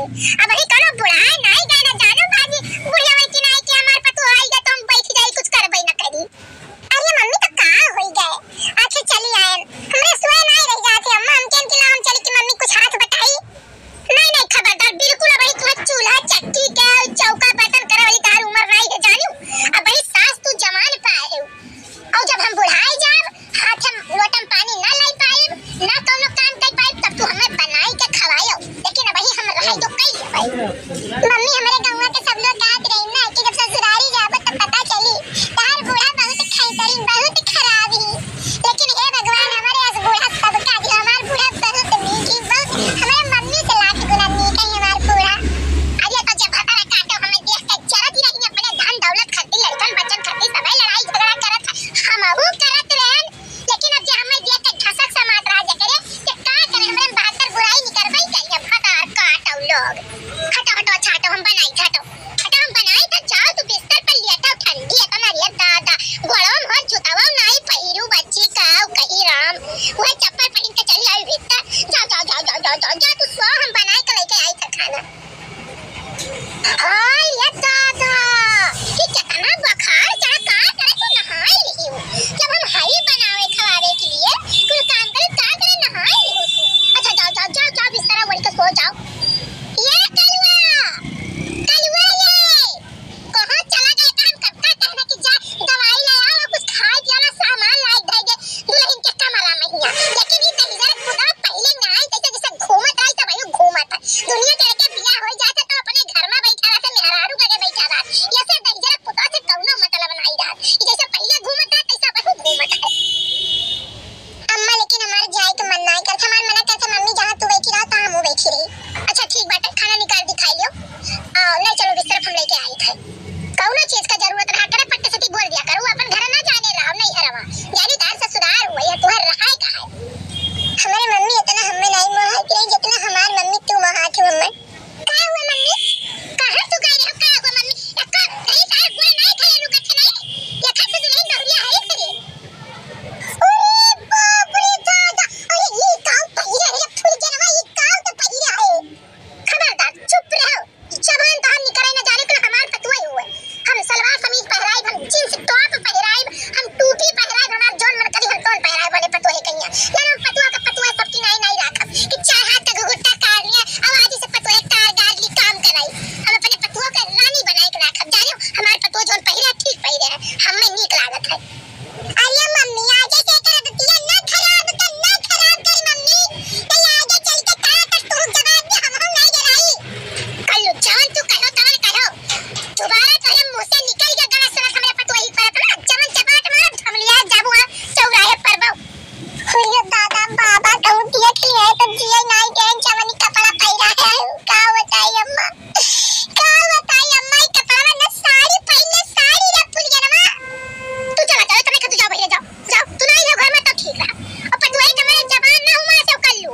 अब ही करो बुढ़ा नहीं गाना जानो बाजी बुढ़िया में कि नहीं कि हमार पतो आई गए तो हम बैठ जाई कुछ करबई ना करी। अरे मम्मी तो का होई गए आखे चली आए हमरे सोए नहीं रह जाते अम्मा हम केन के हम चली कि मम्मी कुछ हाथ बताई नहीं नहीं खबरदार बिल्कुल अब तू चूल्हा चक्की के चौका बर्तन करे वाली तार उम्र नहीं है जानियो अब भाई सास तू जवान पाए है और जब हम बुढ़ाई जाब हाथ हम लोटम पानी ना लाई पाए ना कोनो काम कर पाए तब तू हमें बनाई के खवायो लेकिन अब हम रहाई तो कई है भाई मम्मी हमारे गांव के सब लोग कहत रही ना कि जब ससुराली जाब तो पता चली तार बूढ़ा बहुत खैतरी बहुत खराब ही लेकिन हे भगवान हमारे अस बूढ़ा सबका दिया हमार बूढ़ा बहुत मीठी बहुत हमारे मम्मी से लाख गुना मीठा है हमार बूढ़ा अरे तो जब हमारा काटो हमें देख के चरत ही नहीं अपने धन दौलत खातिर लड़कन बच्चन खातिर सब लड़ाई झगड़ा करत हम वो करत रहन लेकिन अब जे हमें देख के ठसक समात रह जा करे कि का करे हमरे बहादुर बुराई नहीं करबई चाहिए फटार काटो लोग हटो हटो छाटो हम बनाई छाटो हटो हम बनाई तो जाओ तू बिस्तर पर लेटो ठंडी है तुम्हारी दादा गोड़म हर जुतावा नहीं पहिरू बच्ची काऊ कहीं राम वो चप्पल पहन के चली आई भीतर जा जा जा जा जा जा तू सो हम बनाई के लेके आई था खाना हाय ये दादा कि कितना बुखार चढ़ा का करे तू नहाई रही हो जब हम हाई बनावे खवावे के लिए कोई काम करे का करे नहाई रही हो अच्छा जाओ जाओ जाओ जाओ बिस्तर ओढ़ के सो जाओ ये कलवा ये कहां चला गया काम कब का कहना कि जा दवाई ले आओ कुछ खाए पियाना सामान लाई दे दे दुल्हन के कमरा में हिया लेकिन ये दहिजर खुदा पहले ना आई तैसे जैसे घूमत आई तब आयु घूमत दुनिया के के बियाह हो जाता तो अपने घर में बैठा रहा से मेहरारू के बैठा रहा ऐसे दहिजर खुदा से कौनो मतलब नहीं रहा जैसे पहले घूमत था तैसे अब घूमत है अम्मा लेकिन हमारे जाए तो मन नहीं करता हमार मना करता मम्मी जहां तू बैठी रहा तो हम बैठी रही अच्छा ठीक बात है खाना निकाल दिखाई लियो ले चलो बिस्तर हम लेके आई थे कौनो चीज का जरूरत रहा करे पट्टे से बोल दिया करो अपन घर ना जाने रहा नहीं हरवा यानी तार ससुराल हुआ या तुहर रहा है का है हमारी मम्मी इतना हमें नहीं मोहती है जितना हमार मम्मी तू मोहती है मम्मी का हुआ मम्मी कहां तू गई है का हुआ मम्मी का कहीं सारे बुरे नहीं खाए लू कच्चे नहीं ये खा से नहीं नौरिया है करे ओए बाप रे दादा अरे ये गांव पहिरा है फूल जनवा ये गांव तो पहिरा है खबरदार चुप रहो जबान बाहर निकले न जाने को हमार पतुआ हुए हम सलवार कमीज पहराई हम जींस टॉप पहराई हम टूपी पहराई हमार जोन मन करी हम तोन पहराई बने पतुआ है कहिया यार पतुआ का पतुआ सबकी नहीं नहीं राखब कि चार हाथ का घुघुटा काट लिया आवाज से पतुआ तार गाड़ ली काम कराई हम अपने पतुआ का रानी बनाई के राखब जानियो हमार पतुआ जोन पहिरा ठीक पहिरे है हमें नीक लागत है अरे मम्मी आगे क्या कर देती है ना खराब कर मम्मी तो आगे चल के का कर तू जवाब दे हम नहीं डराई कल्लू जान तू कहो तवन करो दोबारा तेरे मुंह से निकल गया गला सुना हमरे पतुआ ही पर ना जमन चपाट मार हम लिया जाबू चौराहे पर बा हुरियो दादा बाबा कहूं दिया के लिए तो जिया नहीं के जमनी कपड़ा पहिरा है का बताई अम्मा कपड़ा ना साड़ी पहले साड़ी रे पुलिया ना तू चला चल तुम्हें खतु जाओ भैया जाओ जाओ तू नहीं रहो घर में तो ठीक रहा और पतुआ के मेरे जवान ना हुआ सब कल्लू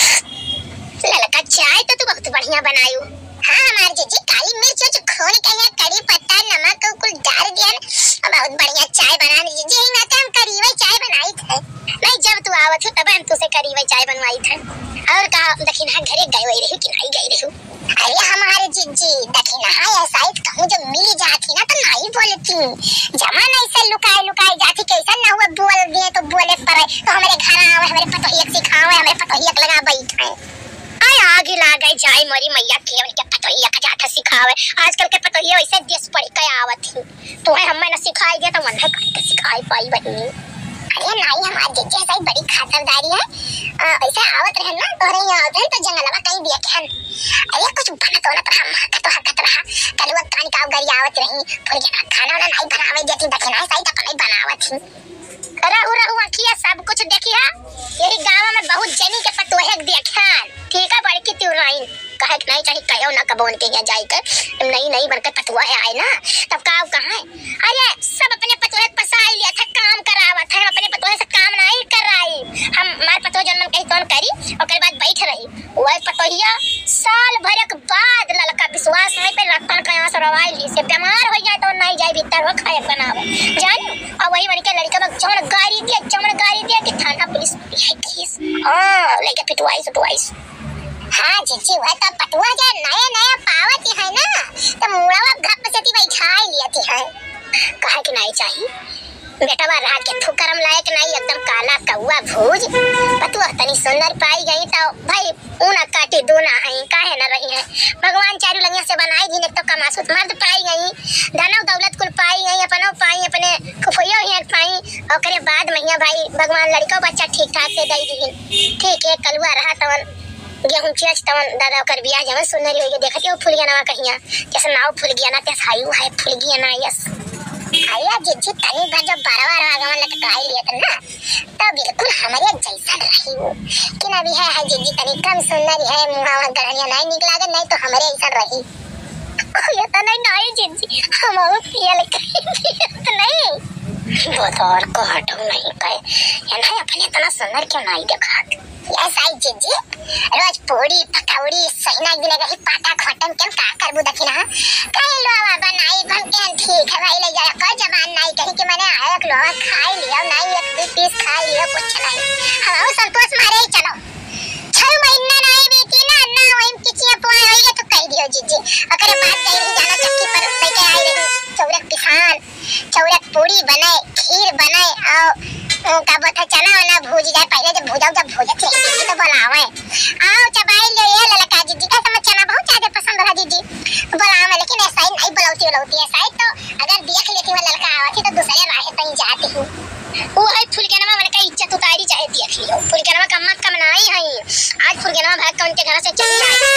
ललका चाय तो तू बहुत बढ़िया बनायू हां हमार जीजी काली मिर्च और खोल के है कड़ी पत्ता नमक को कुल डाल दिया और बहुत बढ़िया चाय बना दी जीजी ना तो हम करीवे चाय बनाई थे नहीं जब तू आवत हो तब हम तुसे करीवे चाय बनवाई थे और कहा दक्षिणा घरे गए हुए रही कि नहीं गई रही अरे हमारे जीजी दक्षिणा है शायद कहूं जो मिली जाती ना तो नहीं बोलती जमाना ऐसे लुकाए जाती कैसा ना हुआ बोल दिए तो बोले पर तो हमारे घर आवे हमारे पतोहिया सिखावे हमारे पतोहिया लगा बैठे आय आगे लागे जाए मरी मैया के उनके पतोहिया का जाता सिखावे आजकल के पतोहिया वैसे देश पढ़ के आवत ही तो हमें ना सिखाई दिया तो मन है काहे सिखाई पाई बहनी अरे नहीं हमारे जीजी ऐसा बड़ी खातिरदारी है ऐसे आवत रहे ना तोरे यहाँ आवत तो जंगलवा कहीं देखे अरे कुछ बनत होना तो हम हकत रहा कलवा कान का गरी आवत रही फिर जना खाना ना नहीं बनावे देती दक्षिणा सही तो नहीं बनावत ही रहू किया सब कुछ देखिया यही गांव में बहुत जनी के पतोहे देखन ठीक है बड़की त्यूराइन कहे नहीं चाहिए कहो ना कबोन के यहाँ जाकर नहीं बनकर पतुआ है आए ना तब का कहां है अरे सब अपने पतोहे पसाई लिया था काम करावत है अपने पतोहे से काम नहीं कर रही हम मार पतोह जन्म कहीं कौन करी और के बाद बैठ रही वो पतोहिया साल भर के बाद ललका विश्वास नहीं पे रखन के यहाँ से रवाई ली से बीमार हो जाए तो नहीं जाए भीतर वो खाए बनावे जानियो और वही मन के लड़का में चमन गाड़ी दिया कि थाना पुलिस है केस लेके पिटवाई हाँ जीजी वह तो पटुआ जा नया नया पावत है ना तो मुड़वा घप से ती बैठा लिया थी है कहे कि नहीं चाहिए बेटवा रात के फुकरम लायक नहीं एकदम काला कौआ भूज पतुआ तनी सुंदर पाई गई तो भाई ऊना काटे दो ना है काहे न रही है भगवान चारू लंगिया से बनाई जी ने तो कमासुत मर्द पाई गई धनौ दौलत कुल पाई गई अपनो पाई अपने खुफियो ही पाई और करे बाद मैया भाई भगवान लड़को बच्चा ठीक ठाक से दई दी ठीक है कलुआ रहा तवन गेहूं चेच तवन दादा कर बियाह जवन सुंदरी होई देखत हो फूल गया ना कहिया जैसे नाव फूल गया ना तैस हायू है फूल गया ना यस आया जिज्जी तनी भर जब बारवार आगमन लटकाई लिया था ना तो बिल्कुल हमारे जैसा रही वो कि ना भी है जिज्जी तनी कम सुंदरी है मुहावा गढ़िया नहीं निकला अगर नहीं तो हमारे ऐसा रही ये तो नहीं जिज्जी हम और पिया लेकर तो नहीं वो तो और को हटो नहीं कहे ये नहीं अपने इतना सुंदर क्यों नहीं देखा यस आई जिज्जी रोज पूरी पकौड़ी सहीना गिने गई पाटा खटम क्यों का करबू दखिना कहीं लोवा बनाई बन के ठीक है भाई ले जा कोई जबान नहीं कहीं कि मैंने एक लोवा खाई लिया नहीं एक पीस खाई लिया कुछ नहीं हम संतोष मारे ही चलो 6 महीना नहीं बीती ना ना वही किचिया पोए होई तो कह दियो जीजी अगर बात कह रही जाना चक्की पर बैठे आई रही चौरक पिसान चौरक पूरी बनाए खीर बनाए और का बता चना वाला भूज जाए पहले जब भूजाओ जब भूजत है जीजी तो बोलावे आओ चबाई ले ये ललका जीजी का समझ चना बहुत ज्यादा पसंद रहा जीजी बोलावे लेकिन ऐसा ही नहीं बुलाती है शायद तो अगर देख लेती वो ललका आवाती तो दूसरे राह पे जाती हूं वो है फुलगेनवा मन का इज्जत उतारी चाहे देख लियो फुलगेनवा कम मत कम नहीं है आज फुलगेनवा भाग के उनके घर से चली आई